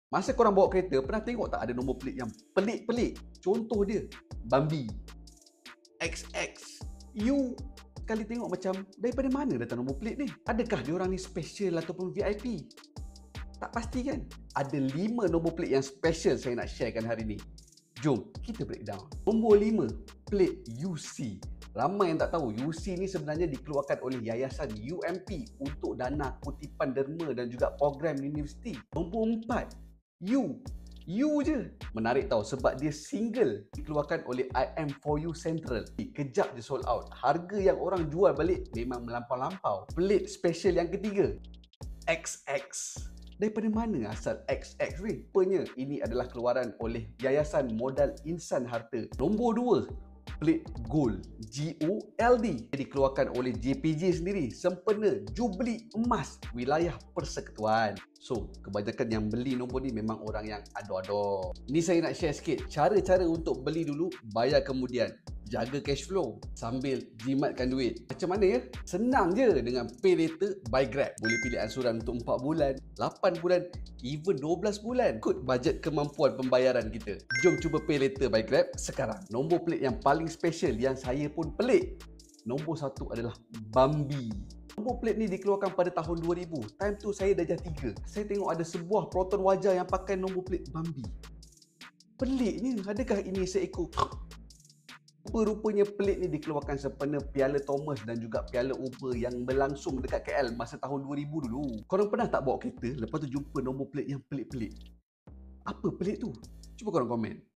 Masa korang bawa kereta, pernah tengok tak ada nombor plate yang pelik-pelik? Contoh dia, Bambi, XX. You sekali tengok macam, daripada mana datang nombor plate ni? Adakah diorang ni special ataupun VIP? Tak pasti kan? Ada 5 nombor plate yang special saya nak sharekan hari ni. Jom kita breakdown. Nombor 5, plate UC. Ramai yang tak tahu, UC ni sebenarnya dikeluarkan oleh Yayasan UMP untuk dana kutipan derma dan juga program universiti. Nombor 4, U. U je. Menarik tau sebab dia single dikeluarkan oleh IM4U Central. Kejap je sold out. Harga yang orang jual balik memang melampau-lampau. Plate special yang ketiga, XX. Daripada mana asal XX ni? Rupanya ini adalah keluaran oleh Yayasan Modal Insan Harta. Nombor 2, plate gold, GOLD. Dia dikeluarkan oleh JPJ sendiri, sempena Jubli Emas Wilayah Persekutuan. So, kebanyakan yang beli nombor ni memang orang yang ado-ado. Ni saya nak share sikit cara-cara untuk beli dulu, bayar kemudian. Jaga cash flow sambil jimatkan duit. Macam mana ya? Senang je dengan Pay Later by Grab. Boleh pilih ansuran untuk 4 bulan, 8 bulan, even 12 bulan. Ikut bajet kemampuan pembayaran kita. Jom cuba Pay Later by Grab sekarang. Nombor plate yang paling special yang saya pun pelik. Nombor 1 adalah Bambi. Nombor plate ni dikeluarkan pada tahun 2000. Time tu saya darjah 3. Saya tengok ada sebuah proton wajah yang pakai nombor plate Bambi. Peliknya, adakah ini seekor? Rupanya plate ni dikeluarkan sempena Piala Thomas dan juga Piala Uber yang berlangsung dekat KL masa tahun 2000 dulu. Korang pernah tak bawa kereta lepas tu jumpa nombor plate yang pelik-pelik? Apa pelik tu? Cuba korang komen.